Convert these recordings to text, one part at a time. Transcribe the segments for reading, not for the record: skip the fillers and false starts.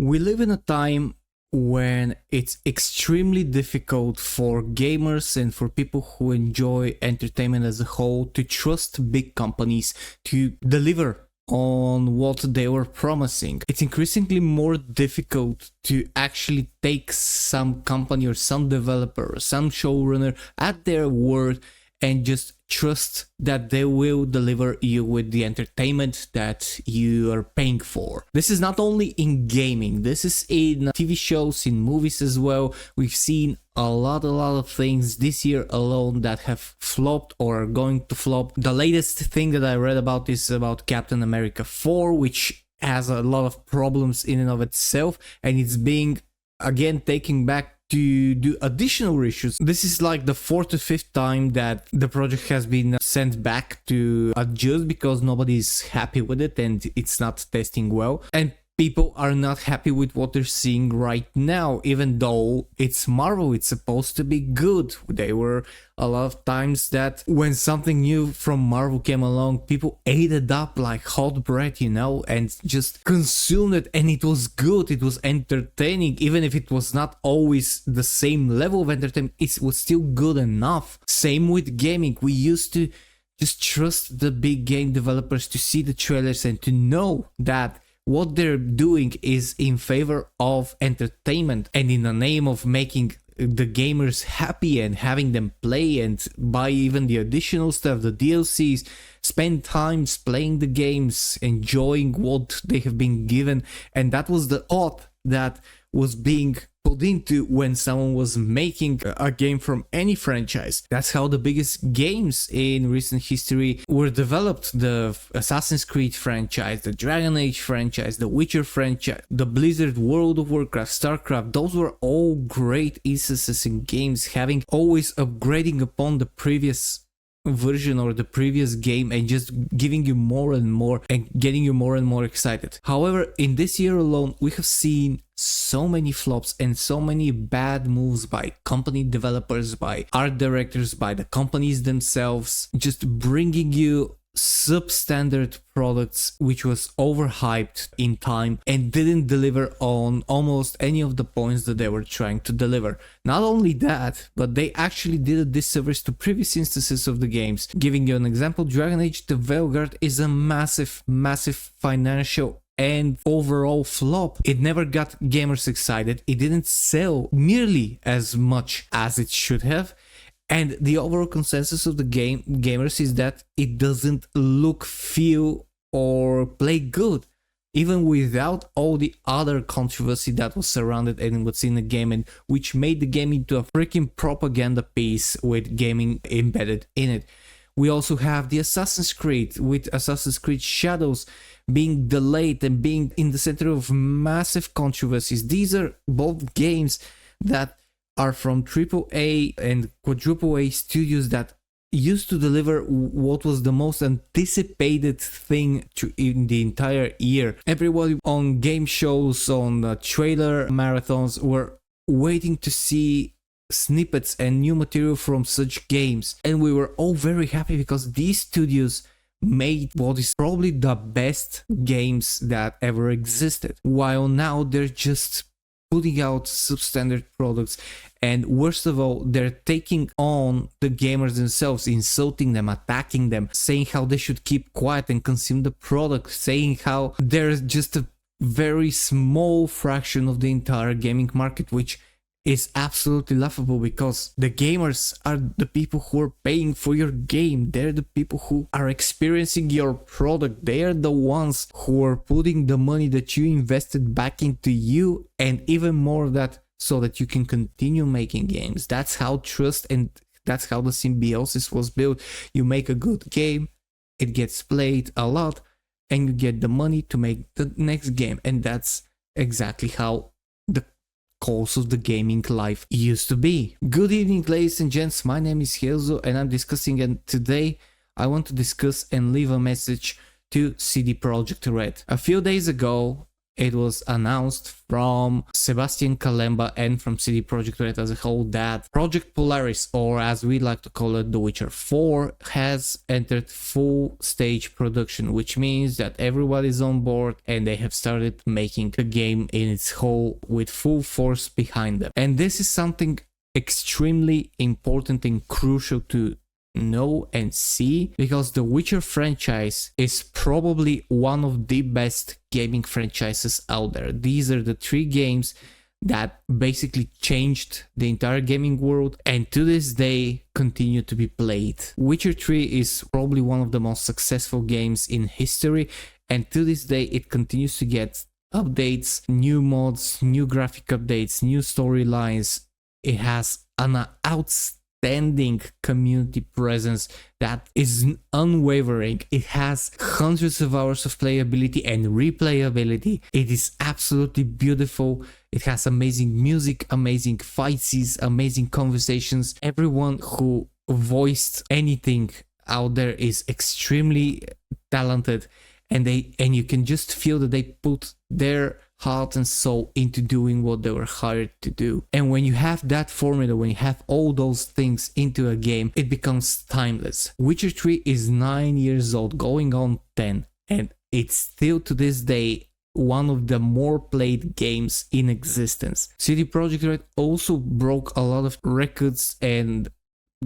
We live in a time when it's extremely difficult for gamers and for people who enjoy entertainment as a whole to trust big companies to deliver on what they were promising. It's increasingly more difficult to actually take some company or some developer or some showrunner at their word and just trust that they will deliver you with the entertainment that you are paying for. This is not only in gaming, this is in TV shows, in movies as well. We've seen a lot of things this year alone that have flopped or are going to flop. The latest thing that I read about is about Captain America 4, which has a lot of problems in and of itself, and it's being again taken back to do additional reshoots. This is like the 4th or 5th time that the project has been sent back to adjust because nobody's happy with it and it's not testing well. And people are not happy with what they're seeing right now, even though it's Marvel, it's supposed to be good. There were a lot of times that when something new from Marvel came along, people ate it up like hot bread, and just consumed it, and it was good, it was entertaining. Even if it was not always the same level of entertainment, it was still good enough. Same with gaming. We used to just trust the big game developers to see the trailers and to know that what they're doing is in favor of entertainment and in the name of making the gamers happy and having them play and buy even the additional stuff, the DLCs, spend times playing the games, enjoying what they have been given. And that was the thought that was being put into when someone was making a game from any franchise. That's how the biggest games in recent history were developed. The Assassin's Creed franchise, the Dragon Age franchise, the Witcher franchise, the Blizzard World of Warcraft, StarCraft, those were all great instances in games, having always upgrading upon the previous version or the previous game and just giving you more and more and getting you more and more excited. However, in this year alone, we have seen so many flops and so many bad moves by company developers, by art directors, by the companies themselves, just bringing you substandard products which was overhyped in time and didn't deliver on almost any of the points that they were trying to deliver. Not only that, but they actually did a disservice to previous instances of the games. Giving you an example, Dragon Age the Veilguard is a massive financial and overall flop. It never got gamers excited. It didn't sell nearly as much as it should have. And the overall consensus of the gamers is that it doesn't look, feel, or play good, even without all the other controversy that was surrounded and what's in the game, and which made the game into a freaking propaganda piece with gaming embedded in it. We also have the Assassin's Creed, with Assassin's Creed Shadows being delayed and being in the center of massive controversies. These are both games that are from AAA and quadruple A studios that used to deliver what was the most anticipated thing in the entire year. Everybody on game shows, on trailer marathons, were waiting to see snippets and new material from such games. And we were all very happy because these studios made what is probably the best games that ever existed. While now they're just putting out substandard products, and worst of all, they're taking on the gamers themselves, insulting them, attacking them, saying how they should keep quiet and consume the product, saying how there's just a very small fraction of the entire gaming market, which is absolutely laughable because the gamers are the people who are paying for your game. They're the people who are experiencing your product. They are the ones who are putting the money that you invested back into you, and even more of that, so that you can continue making games. That's how trust and that's how the symbiosis was built. You make a good game, it gets played a lot, and you get the money to make the next game. And that's exactly how the course of the gaming life used to be. Good evening, ladies and gents. My name is Helzo and I'm discussing, and today I want to discuss and leave a message to cdprojektred. A few days ago, it was announced from Sebastian Kalemba and from CD Projekt Red as a whole that Project Polaris, or as we like to call it, The Witcher 4, has entered full stage production, which means that everybody's on board and they have started making the game in its whole with full force behind them. And this is something extremely important and crucial to know and see, because the Witcher franchise is probably one of the best gaming franchises out there. These are the 3 games that basically changed the entire gaming world and to this day continue to be played. Witcher 3 is probably one of the most successful games in history, and to this day it continues to get updates, new mods, new graphic updates, new storylines. It has an outstanding community presence that is unwavering. It has hundreds of hours of playability and replayability. It is absolutely beautiful. It has amazing music, amazing fight scenes, amazing conversations. Everyone who voiced anything out there is extremely talented, and you can just feel that they put their heart and soul into doing what they were hired to do. And when you have that formula, when you have all those things into a game, it becomes timeless. Witcher 3 is 9 years old, going on 10, and it's still to this day one of the more played games in existence. CD Projekt Red also broke a lot of records and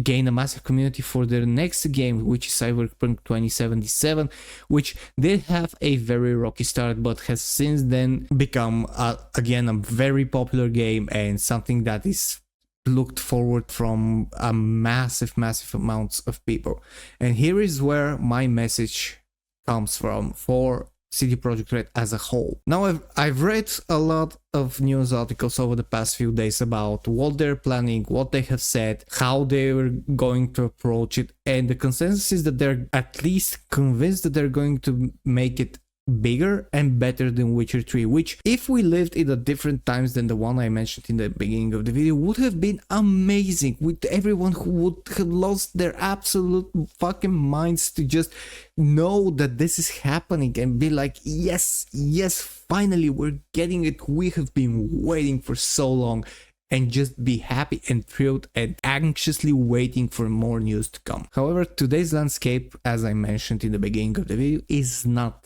gained a massive community for their next game, which is Cyberpunk 2077, which did have a very rocky start but has since then become again a very popular game and something that is looked forward from a massive amounts of people. And here is where my message comes from for CD Projekt Red as a whole. Now I've read a lot of news articles over the past few days about what they're planning, what they have said, how they were going to approach it, and the consensus is that they're at least convinced that they're going to make it bigger and better than Witcher 3, which, if we lived in a different times than the one I mentioned in the beginning of the video, would have been amazing, with everyone who would have lost their absolute fucking minds to just know that this is happening and be like, yes, finally we're getting it, we have been waiting for so long, and just be happy and thrilled and anxiously waiting for more news to come. However, today's landscape, as I mentioned in the beginning of the video, is not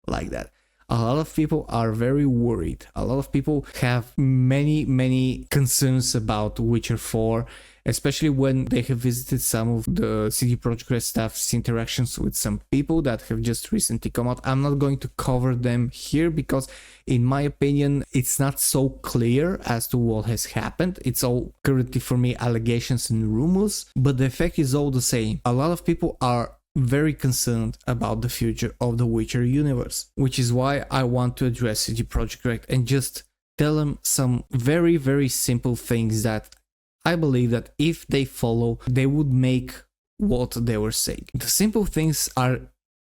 like that. A lot of people are very worried. A lot of people have many concerns about Witcher 4, especially when they have visited some of the CD Projekt Red staff's interactions with some people that have just recently come out. I'm not going to cover them here because, in my opinion, it's not so clear as to what has happened. It's all currently, for me, allegations and rumors, but the effect is all the same. A lot of people are very concerned about the future of the Witcher universe, which is why I want to address CD Projekt Red and just tell them some very simple things that I believe that if they follow, they would make what they were saying. The simple things are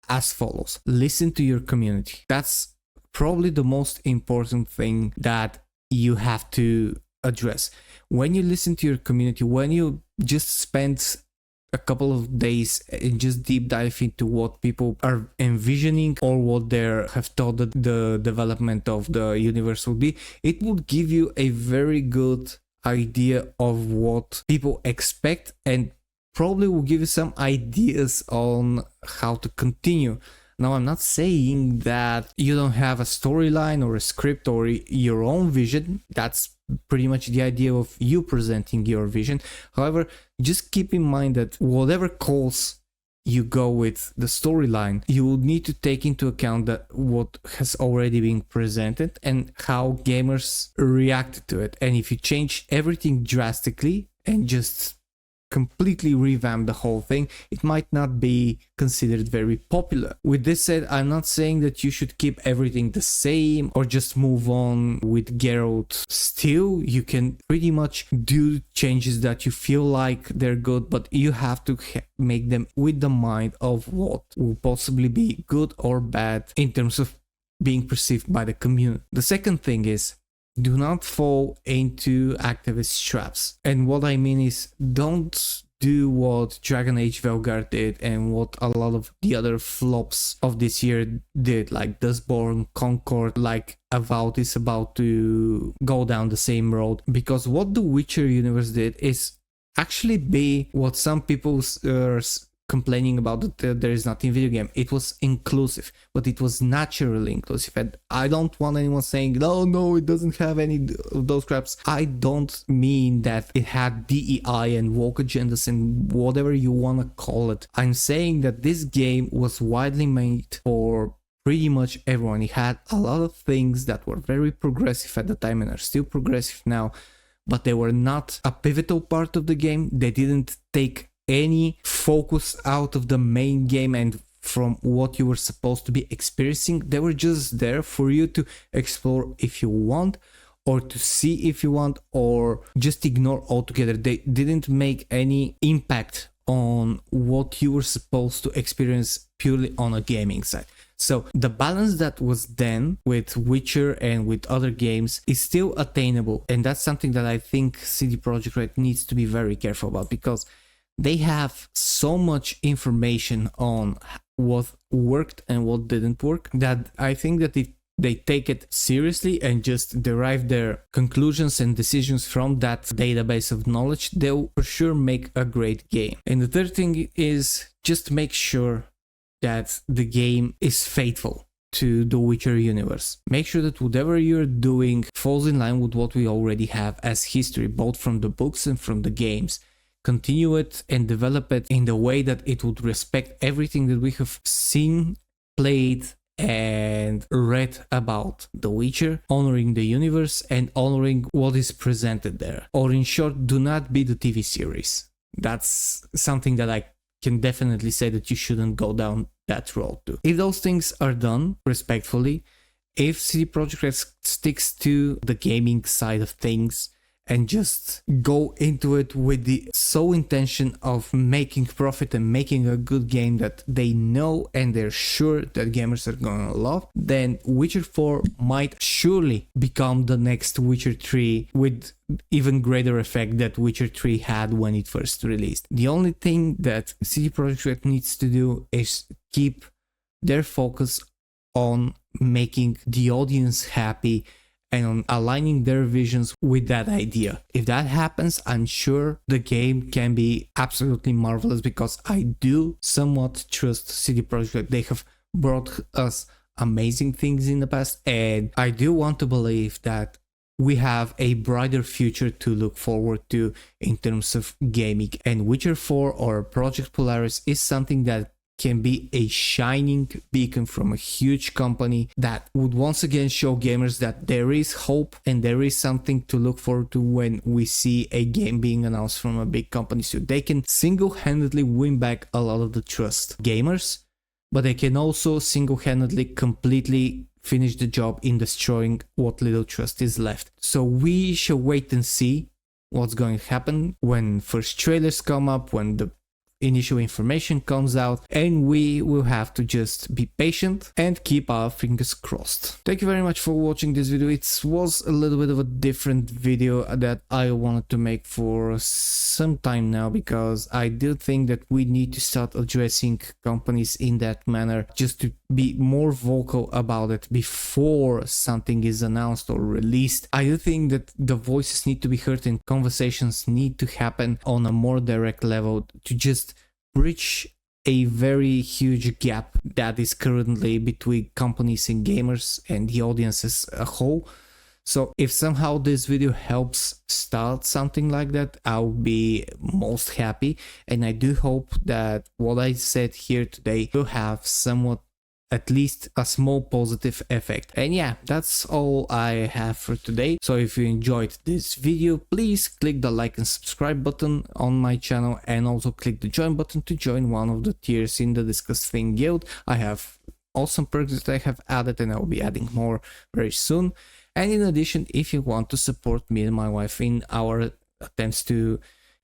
as follows. Listen to your community. That's probably the most important thing that you have to address. When you listen to your community, when you just spend a couple of days and just deep dive into what people are envisioning or what they have thought that the development of the universe will be, it would give you a very good idea of what people expect and probably will give you some ideas on how to continue. Now, I'm not saying that you don't have a storyline or a script or your own vision. That's pretty much the idea of you presenting your vision. However, just keep in mind that whatever calls you go with the storyline, you will need to take into account that what has already been presented and how gamers reacted to it. And if you change everything drastically and just completely revamp the whole thing, it might not be considered very popular. With this said, I'm not saying that you should keep everything the same or just move on with Geralt. Still, you can pretty much do changes that you feel like they're good, but you have to make them with the mind of what will possibly be good or bad in terms of being perceived by the community. The second thing is, do not fall into activist traps. And what I mean is, don't do what Dragon Age Velgar did and what a lot of the other flops of this year did, like Dustborn, Concord, like Avowed is about to go down the same road. Because what the Witcher universe did is actually be what some people are complaining about, that there is not in video game. It was inclusive, but it was naturally inclusive. And I don't want anyone saying, no, it doesn't have any of those craps. I don't mean that it had DEI and woke agendas and whatever you want to call it. I'm saying that this game was widely made for pretty much everyone. It had a lot of things that were very progressive at the time and are still progressive now, but they were not a pivotal part of the game. They didn't take any focus out of the main game and from what you were supposed to be experiencing. They were just there for you to explore if you want, or to see if you want, or just ignore altogether. They didn't make any impact on what you were supposed to experience purely on a gaming side. So the balance that was then with Witcher and with other games is still attainable, and that's something that I think CD Projekt Red needs to be very careful about, because they have so much information on what worked and what didn't work that I think that if they take it seriously and just derive their conclusions and decisions from that database of knowledge, they'll for sure make a great game. And the third thing is just make sure that the game is faithful to the Witcher universe. Make sure that whatever you're doing falls in line with what we already have as history, both from the books and from the games. Continue it and develop it in the way that it would respect everything that we have seen, played, and read about The Witcher, honoring the universe and honoring what is presented there. Or in short, do not be the TV series. That's something that I can definitely say that you shouldn't go down that road too. If those things are done respectfully, if CD Projekt Red sticks to the gaming side of things, and just go into it with the sole intention of making profit and making a good game that they know and they're sure that gamers are gonna love, then Witcher 4 might surely become the next Witcher 3 with even greater effect that Witcher 3 had when it first released. The only thing that CD Projekt Red needs to do is keep their focus on making the audience happy and on aligning their visions with that idea. If that happens, I'm sure the game can be absolutely marvelous, because I do somewhat trust CD Projekt Red. They have brought us amazing things in the past, and I do want to believe that we have a brighter future to look forward to in terms of gaming. And Witcher 4 or Project Polaris is something that can be a shining beacon from a huge company that would once again show gamers that there is hope and there is something to look forward to when we see a game being announced from a big company. So they can single-handedly win back a lot of the trust gamers, but they can also single-handedly completely finish the job in destroying what little trust is left. So we shall wait and see what's going to happen when first trailers come up, when the initial information comes out, and we will have to just be patient and keep our fingers crossed. Thank you very much for watching this video. It was a little bit of a different video that I wanted to make for some time now, because I do think that we need to start addressing companies in that manner, just to be more vocal about it before something is announced or released. I do think that the voices need to be heard and conversations need to happen on a more direct level to just bridge a very huge gap that is currently between companies and gamers and the audience as a whole. So if somehow this video helps start something like that, I'll be most happy, and I do hope that what I said here today will have somewhat, at least a small positive effect. And yeah, that's all I have for today. So if you enjoyed this video, please click the like and subscribe button on my channel, and also click the join button to join one of the tiers in the DiscussThing guild. I have awesome perks that I have added, and I will be adding more very soon. And in addition, if you want to support me and my wife in our attempts to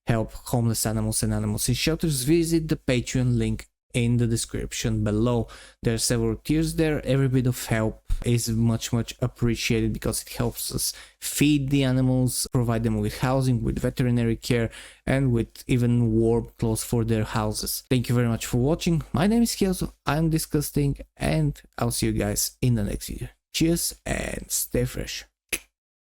help homeless animals and animals in shelters, visit the Patreon link in the description below. There are several tiers there. Every bit of help is much appreciated because it helps us feed the animals, provide them with housing, with veterinary care, and with even warm clothes for their houses. Thank you very much for watching. My name is Kyozo, I'm DiscussThing, and I'll see you guys in the next video. Cheers and stay fresh.